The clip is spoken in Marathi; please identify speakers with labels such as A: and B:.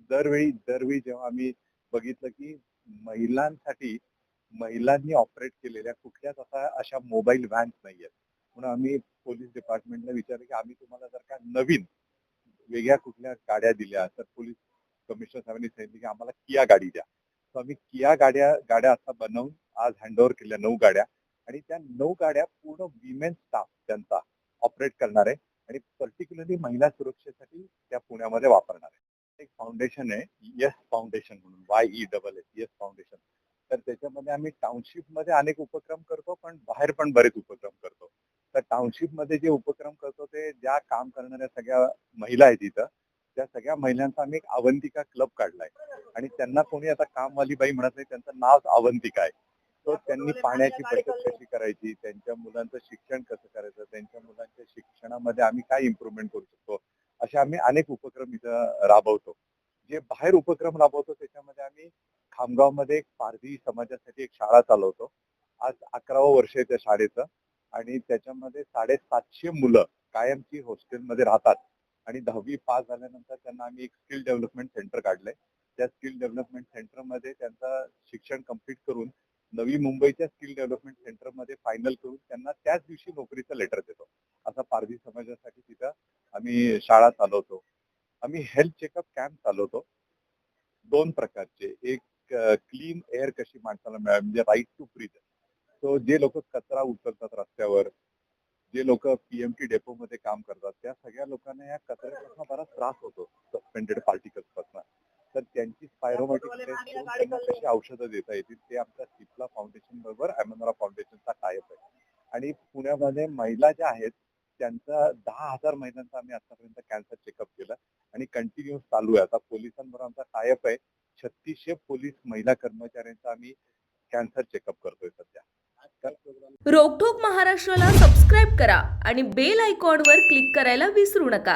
A: दरवेळी जेव्हा आम्ही बघितलं, की महिलांसाठी महिलांनी ऑपरेट केलेल्या कुठल्याच अशा मोबाईल व्हॅन्स नाहीयेत. म्हणून आम्ही पोलीस डिपार्टमेंटला विचारलं, की आम्ही तुम्हाला जर का नवीन वेगळ्या कुठल्या गाड्या दिल्या, तर पोलीस कमिशनर साहेबांनी सांगितलं, की आम्हाला किया गाडी द्या. तर आम्ही किया गाड्या गाड्या आता बनवून आज हँडओव्हर केल्या 9 गाड्या आणि त्या 9 गाड्या पूर्ण विमेन स्टाफ त्यांचा ऑपरेट करणार आहे आणि पर्टिक्युलरली महिला सुरक्षेसाठी त्या पुण्यामध्ये वापरणार आहे. एक फाउंडेशन आहे, येस फाउंडेशन म्हणून, YESS, येस फाउंडेशन. तर त्याच्यामध्ये आम्ही टाउनशिपमध्ये अनेक उपक्रम करतो, पण बाहेर पण बरेच उपक्रम करतो. तर टाउनशिपमध्ये जे उपक्रम करतो ते ज्या काम करणाऱ्या सगळ्या महिला आहेत तिथं, त्या सगळ्या महिलांचा आम्ही एक अवंतिका क्लब काढलाय आणि त्यांना कोणी आता कामवाली बाई म्हणत नाही, त्यांचं नाव अवंतिका आहे. तो त्यांनी पाण्याची बचत कशी करायची, त्यांच्या मुलांचं शिक्षण कसं करायचं, त्यांच्या मुलांच्या शिक्षणामध्ये आम्ही काय इम्प्रुव्हमेंट करू शकतो, असे आम्ही अनेक उपक्रम इथं राबवतो. जे बाहेर उपक्रम राबवतो त्याच्यामध्ये आम्ही खामगावमध्ये एक पारधी समाजासाठी एक शाळा चालवतो. आज 11वं वर्ष आहे त्या शाळेचं आणि त्याच्यामध्ये 750 मुलं कायमची हॉस्टेलमध्ये राहतात आणि 10वी पास झाल्यानंतर त्यांना आम्ही एक स्किल डेव्हलपमेंट सेंटर काढलंय. त्या स्किल डेव्हलपमेंट सेंटरमध्ये त्यांचं शिक्षण कंप्लीट करून नवी मुंबईच्या स्किल डेव्हलपमेंट सेंटरमध्ये फायनल करून त्यांना त्याच दिवशी नोकरीचं लेटर देतो. असा पारधी समाजासाठी तिथं आम्ही शाळा चालवतो. आम्ही हेल्थ चेकअप कॅम्प चालवतो. 2 प्रकारचे. एक क्लीन एअर कशी माणसाला मिळावी म्हणजे राईट टू ब्रीथ. सो जे लोकं कचरा उचलतात रस्त्यावर, जे लोकं पी-एम-टी डेपोमध्ये काम करतात, त्या सगळ्या लोकांना या कचऱ्यापासून बराच त्रास होतो, सस्पेंडेड पार्टिकल्सपासून. तर त्यांची स्पायरोमेट्रिक टेस्ट करून त्यांना कशी औषधं देता येतील, ते आमच्या सिप्ला फाउंडेशन बरोबर अॅमेनॉरा फाउंडेशनचा टाय-अप आहे. आणि पुण्यामध्ये महिला ज्या आहेत, त्यांचा 10,000 महिलांचा आम्ही आतापर्यंत कॅन्सर चेकअप केलं आणि कंटिन्यूअस चालू आहे. आता पोलिसांबरोबर आमचा टाय-अप आहे. 3600 पोलीस महिला कर्मचाऱ्यांचा आम्ही कॅन्सर चेकअप करतोय सध्या.
B: रोकठोक महाराष्ट्राला सबस्क्राईब करा आणि बेल आयकॉनवर क्लिक करायला विसरू नका.